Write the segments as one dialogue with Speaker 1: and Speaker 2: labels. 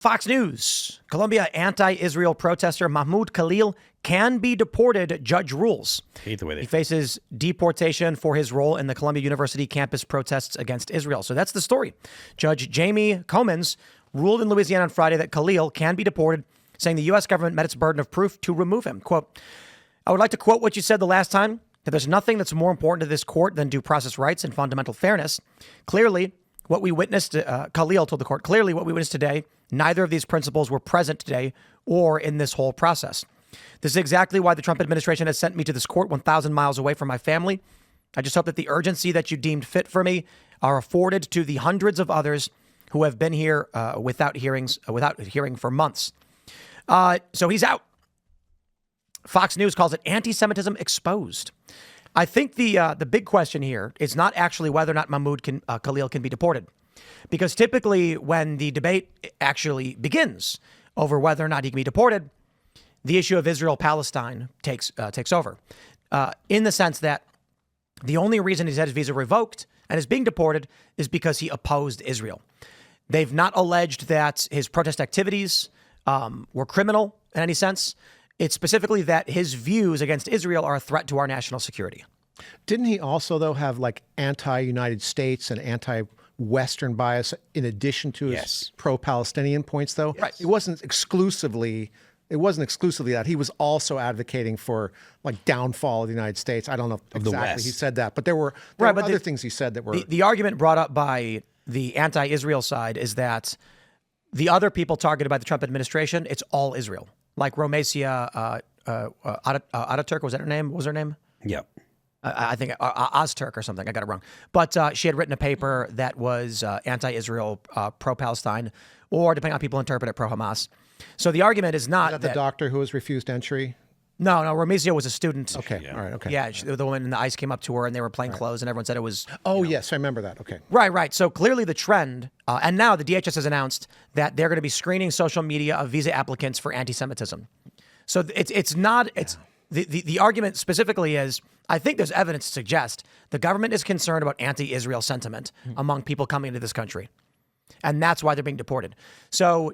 Speaker 1: Fox News. Colombia anti-Israel protester Mahmoud Khalil can be deported, judge rules.
Speaker 2: Hate the way they
Speaker 1: He faces deportation for his role in the Columbia University campus protests against Israel. So that's the story. Judge Jamie Comins ruled in Louisiana on Friday that Khalil can be deported, saying the U.S. government met its burden of proof to remove him. Quote, I would like to quote what you said the last time, that there's nothing that's more important to this court than due process rights and fundamental fairness. Clearly, what we witnessed, Khalil told the court, clearly what we witnessed today, neither of these principles were present today or in this whole process. This is exactly why the Trump administration has sent me to this court 1,000 miles away from my family. I just hope that the urgency that you deemed fit for me are afforded to the hundreds of others who have been here without hearing for months. So he's out. Fox News calls it anti-Semitism exposed. I think the big question here is not actually whether or not Khalil can be deported, because typically when the debate actually begins over whether or not he can be deported, the issue of Israel-Palestine takes over, in the sense that the only reason he's had his visa revoked and is being deported is because he opposed Israel. They've not alleged that his protest activities were criminal in any sense. It's specifically that his views against Israel are a threat to our national security.
Speaker 3: Didn't he also, though, have like anti-United States and anti-Western bias in addition to his pro-Palestinian points, though?
Speaker 1: Right.
Speaker 3: It wasn't exclusively that. He was also advocating for like downfall of the United States. I don't know if exactly he said that, but there were other things he said that were...
Speaker 1: The argument brought up by the anti-Israel side is that the other people targeted by the Trump administration, it's all Israel. Like Romasia Ataturk, was that her name? What was her name?
Speaker 2: Yeah.
Speaker 1: I think Ozturk or something. I got it wrong. But she had written a paper that was anti-Israel, pro-Palestine, or depending on how people interpret it, pro-Hamas. So the argument is not
Speaker 3: that the doctor who was refused entry?
Speaker 1: No, Romasia was a student.
Speaker 3: Okay, all right, okay.
Speaker 1: Yeah, the woman in the ice came up to her and they were playing clothes and everyone said it was...
Speaker 3: Oh, yes, I remember that. Okay.
Speaker 1: Right. So clearly the trend, and now the DHS has announced that they're going to be screening social media of visa applicants for anti-Semitism. So it's not... The argument specifically is, I think there's evidence to suggest the government is concerned about anti-Israel sentiment among people coming into this country. And that's why they're being deported. So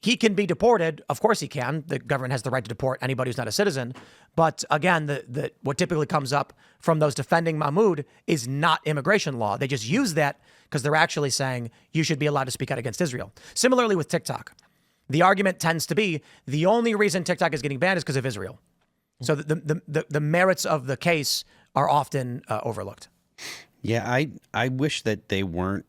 Speaker 1: he can be deported. Of course he can. The government has the right to deport anybody who's not a citizen. But again, what typically comes up from those defending Mahmoud is not immigration law. They just use that because they're actually saying you should be allowed to speak out against Israel. Similarly with TikTok. The argument tends to be the only reason TikTok is getting banned is because of Israel. So the merits of the case are often overlooked.
Speaker 2: Yeah, I wish that they weren't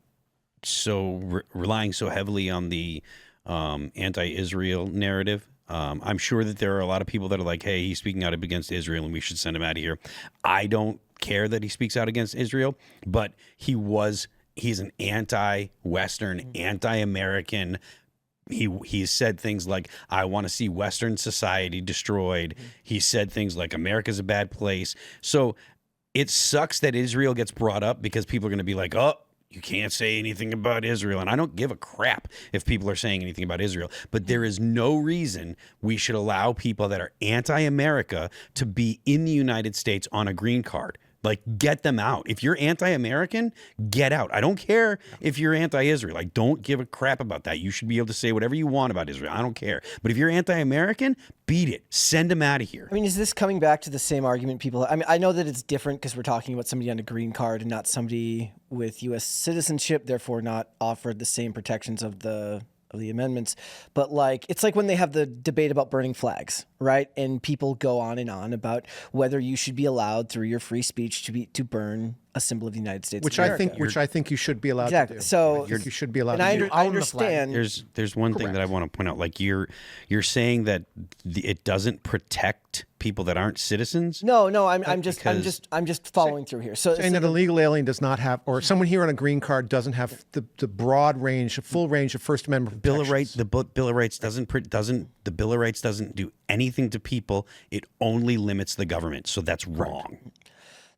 Speaker 2: so relying so heavily on the anti-Israel narrative. I'm sure that there are a lot of people that are like, hey, he's speaking out against Israel and we should send him out of here. I don't care that he speaks out against Israel, but he's an anti-Western, anti-American. He said things like, I want to see Western society destroyed. He said things like, America's a bad place. So it sucks that Israel gets brought up because people are going to be like, oh, you can't say anything about Israel. And I don't give a crap if people are saying anything about Israel. But there is no reason we should allow people that are anti-America to be in the United States on a green card. Like, get them out. If you're anti-American, get out. I don't care if you're anti-Israel. I don't give a crap about that. You should be able to say whatever you want about Israel. I don't care. But if you're anti-American, beat it. Send them out of here.
Speaker 4: I mean, is this coming back to the same argument people... I mean, I know that it's different because we're talking about somebody on a green card and not somebody with U.S. citizenship, therefore not offered the same protections of the amendments. But like, it's like when they have the debate about burning flags, right? And people go on and on about whether you should be allowed through your free speech to burn a symbol of the United States
Speaker 3: which
Speaker 4: of America.
Speaker 3: I think you should be allowed
Speaker 4: exactly.
Speaker 3: to do.
Speaker 4: So
Speaker 3: you should be allowed
Speaker 4: and
Speaker 3: to do.
Speaker 4: I understand.
Speaker 2: There's one thing that I want to point out. Like you're saying that it doesn't protect people that aren't citizens.
Speaker 4: No, I'm just following through here. So
Speaker 3: saying that a legal alien does not have, or someone here on a green card doesn't have the broad range, full range of First Amendment protections.
Speaker 2: Bill of Rights. The Bill of Rights the Bill of Rights doesn't do anything to people. It only limits the government. So that's wrong.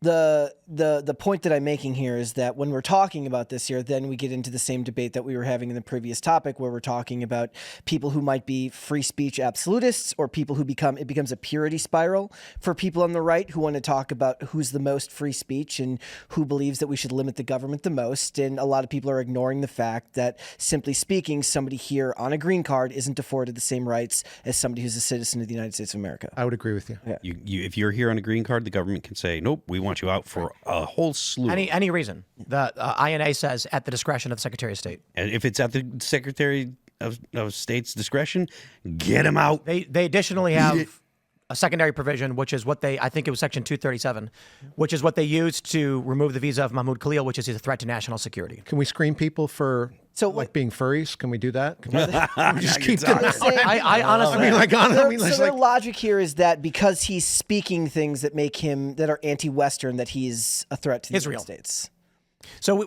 Speaker 4: The point that I'm making here is that when we're talking about this here, then we get into the same debate that we were having in the previous topic, where we're talking about people who might be free speech absolutists, or people who it becomes a purity spiral for people on the right who want to talk about who's the most free speech and who believes that we should limit the government the most. And a lot of people are ignoring the fact that, simply speaking, somebody here on a green card isn't afforded the same rights as somebody who's a citizen of the United States of America.
Speaker 3: I would agree with you.
Speaker 4: Yeah.
Speaker 2: If you're here on a green card, the government can say, nope, we want you out for a whole slew.
Speaker 1: Any reason. The INA says at the discretion of the Secretary of State.
Speaker 2: And if it's at the Secretary of State's discretion, get him out.
Speaker 1: They additionally have a secondary provision, which is what I think it was Section 237, which is what they used to remove the visa of Mahmoud Khalil, which is a threat to national security.
Speaker 3: Can we screen people for being furries? Can we do that? Can we just keep
Speaker 1: doing I honestly,
Speaker 4: their logic here is that because he's speaking things that make him, that are anti-Western, that he's a threat to the United States.
Speaker 1: So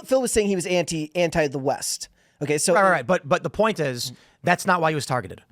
Speaker 4: Phil was saying he was anti the West. Okay, so
Speaker 1: right. But the point is, that's not why he was targeted.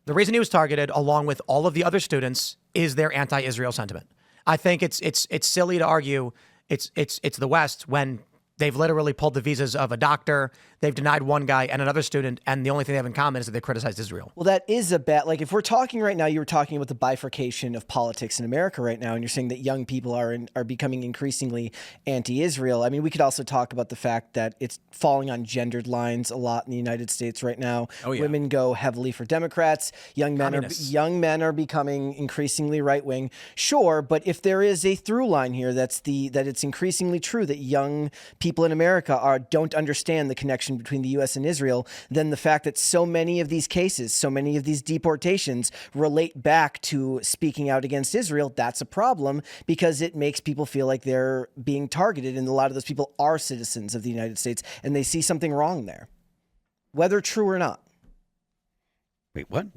Speaker 1: The reason he was targeted, along with all of the other students, is their anti-Israel sentiment. I think it's silly to argue it's the West when they've literally pulled the visas of a doctor. They've denied one guy and another student, and the only thing they have in common is that they criticized Israel.
Speaker 4: Well, that is a bad, like, if we're talking right now, you were talking about the bifurcation of politics in America right now, and you're saying that young people are becoming increasingly anti-Israel. I mean, we could also talk about the fact that it's falling on gendered lines a lot in the United States right now.
Speaker 1: Oh, yeah.
Speaker 4: Women go heavily for Democrats. Young men are becoming increasingly right-wing. Sure, but if there is a through line here, that it's increasingly true that young people in America don't understand the connection between the U.S. and Israel, then the fact that so many of these cases, so many of these deportations relate back to speaking out against Israel, that's a problem, because it makes people feel like they're being targeted, and a lot of those people are citizens of the United States, and they see something wrong there, whether true or not.
Speaker 2: Wait, what?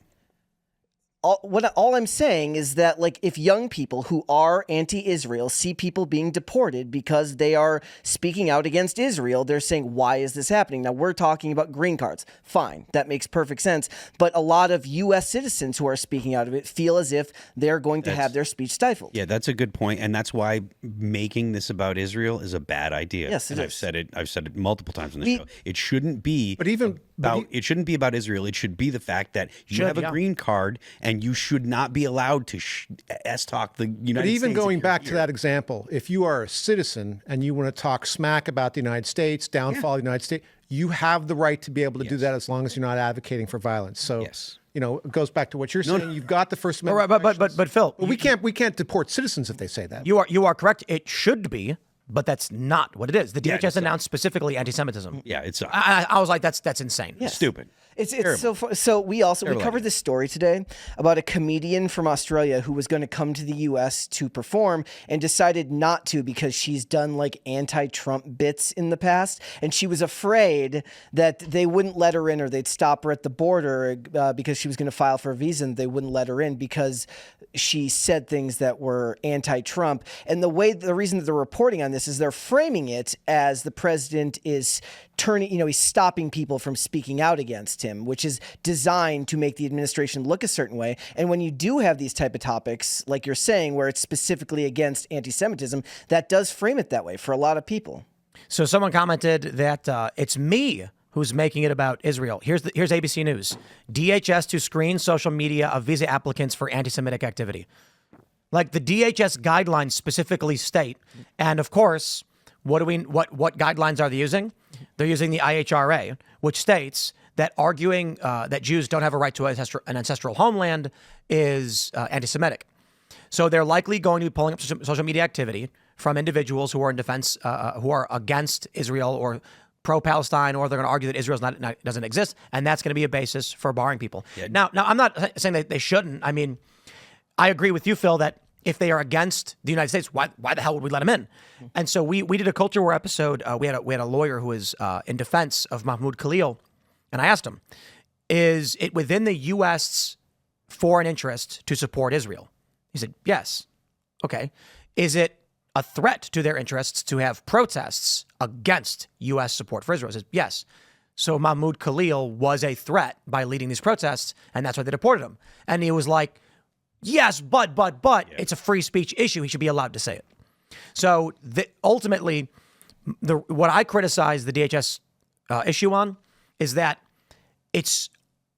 Speaker 4: All I'm saying is that, like, if young people who are anti-Israel see people being deported because they are speaking out against Israel, they're saying, why is this happening? Now, we're talking about green cards. Fine. That makes perfect sense. But a lot of U.S. citizens who are speaking out of it feel as if they're going to have their speech stifled.
Speaker 2: Yeah, that's a good point. And that's why making this about Israel is a bad idea.
Speaker 4: Yes,
Speaker 2: I've said it multiple times on the show. It shouldn't be it shouldn't be about Israel. It should be the fact that you have a green card and you should not be allowed to talk the United States.
Speaker 3: But even going back to that example, if you are a citizen and you want to talk smack about the United States, downfall of the United States, you have the right to be able to do that as long as you're not advocating for violence. So, it goes back to what you're saying. You've got the First Amendment.
Speaker 1: But Phil,
Speaker 3: we can't deport citizens if they say that.
Speaker 1: You are correct. It should be. But that's not what it is. The DHS announced specifically anti-Semitism.
Speaker 2: Yeah, it's.
Speaker 1: I was like, that's insane.
Speaker 2: Yes. Stupid.
Speaker 4: It's so we covered this story today about a comedian from Australia who was going to come to the U.S. to perform and decided not to because she's done like anti-Trump bits in the past, and she was afraid that they wouldn't let her in or they'd stop her at the border because she was going to file for a visa and they wouldn't let her in because she said things that were anti-Trump. And the reason that they're reporting on this is they're framing it as the president is he's stopping people from speaking out against him, which is designed to make the administration look a certain way. And when you do have these type of topics, like you're saying, where it's specifically against anti-Semitism, that does frame it that way for a lot of people.
Speaker 1: So someone commented that it's me who's making it about Israel. Here's ABC News. DHS to screen social media of visa applicants for anti-Semitic activity. Like, the DHS guidelines specifically state, and of course, what guidelines are they using? They're using the IHRA, which states that arguing that Jews don't have a right to an ancestral homeland is anti-Semitic. So they're likely going to be pulling up social media activity from individuals who are in defense, who are against Israel or pro-Palestine, or they're going to argue that Israel doesn't exist, and that's going to be a basis for barring people. Yeah. Now, I'm not saying that they shouldn't. I mean, I agree with you, Phil, that if they are against the United States, why the hell would we let them in? And so we did a Culture War episode. We had a lawyer who was in defense of Mahmoud Khalil, and I asked him, is it within the U.S. foreign interest to support Israel? He said, yes. Okay. Is it a threat to their interests to have protests against U.S. support for Israel? He said, yes. So Mahmoud Khalil was a threat by leading these protests, and that's why they deported him. And he was like, yes, but it's a free speech issue. He should be allowed to say it. So ultimately, what I criticize the DHS issue on is that it's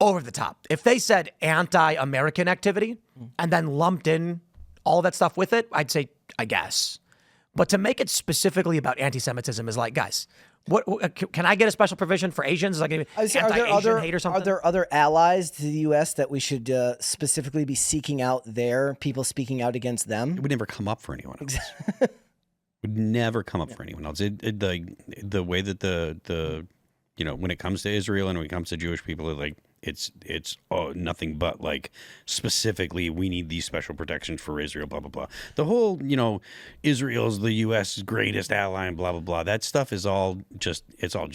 Speaker 1: over the top. If they said anti-American activity and then lumped in all that stuff with it, I'd say, I guess. But to make it specifically about anti-Semitism is like, guys, what can I get a special provision for Asians? Like anti-Asian hate or something?
Speaker 4: Are there other allies to the U.S. that we should specifically be seeking out there, people speaking out against them?
Speaker 2: It would never come up for anyone else. Would never come up for anyone else. The way that the when it comes to Israel and when it comes to Jewish people, it's nothing but like specifically we need these special protections for Israel, blah blah blah. The whole Israel's the U.S.'s greatest ally and blah blah blah. That stuff is all just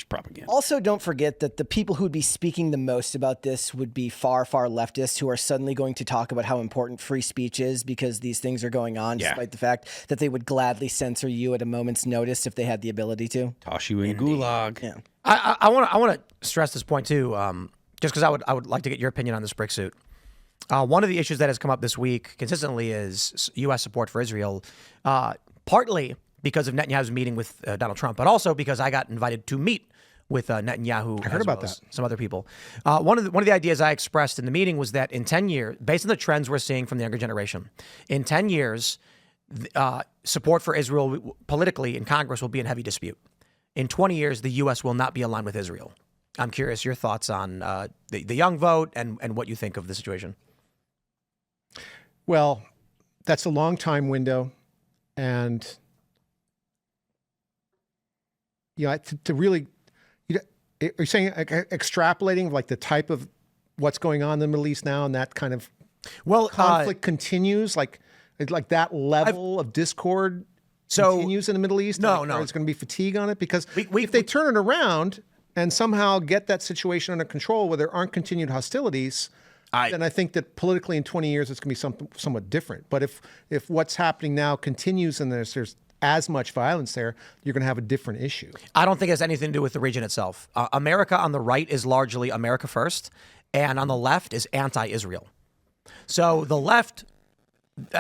Speaker 2: propaganda.
Speaker 4: Also, don't forget that the people who would be speaking the most about this would be far leftists who are suddenly going to talk about how important free speech is because these things are going on, despite the fact that they would gladly censor you at a moment's notice if they had the ability to.
Speaker 2: Toss you in gulag.
Speaker 4: Yeah.
Speaker 1: I want to stress this point too, just because I would like to get your opinion on this brick suit. One of the issues that has come up this week consistently is U.S. support for Israel, partly because of Netanyahu's meeting with Donald Trump, but also because I got invited to meet with Netanyahu.
Speaker 3: I heard about that.
Speaker 1: Some other people. One of the ideas I expressed in the meeting was that in 10 years, based on the trends we're seeing from the younger generation, in 10 years, support for Israel politically in Congress will be in heavy dispute. In 20 years, the U.S. will not be aligned with Israel. I'm curious your thoughts on the young vote and what you think of the situation.
Speaker 3: Well, that's a long time window. And, to really, are you saying extrapolating like the type of what's going on in the Middle East now and that kind of conflict continues, like that level of discord continues in the Middle East?
Speaker 1: No.
Speaker 3: There's going to be fatigue on it? Because if they turn it around and somehow get that situation under control where there aren't continued hostilities, then I think that politically in 20 years it's going to be somewhat different. But if what's happening now continues and there's as much violence there, you're going to have a different issue. I
Speaker 1: don't think it has anything to do with the region itself. America on the right is largely America first, and on the left is anti-Israel. So the left,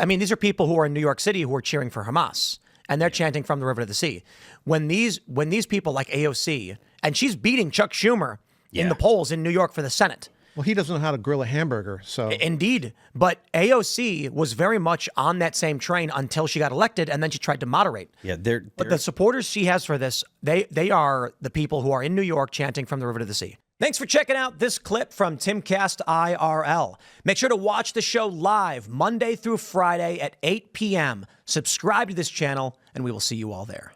Speaker 1: these are people who are in New York City who are cheering for Hamas. And they're chanting from the river to the sea. When these people like AOC, and she's beating Chuck Schumer in the polls in New York for the Senate.
Speaker 3: Well, he doesn't know how to grill a hamburger, so.
Speaker 1: Indeed. But AOC was very much on that same train until she got elected, and then she tried to moderate.
Speaker 2: Yeah,
Speaker 1: But the supporters she has for this, they are the people who are in New York chanting from the river to the sea. Thanks for checking out this clip from Timcast IRL. Make sure to watch the show live Monday through Friday at 8 p.m. Subscribe to this channel, and we will see you all there.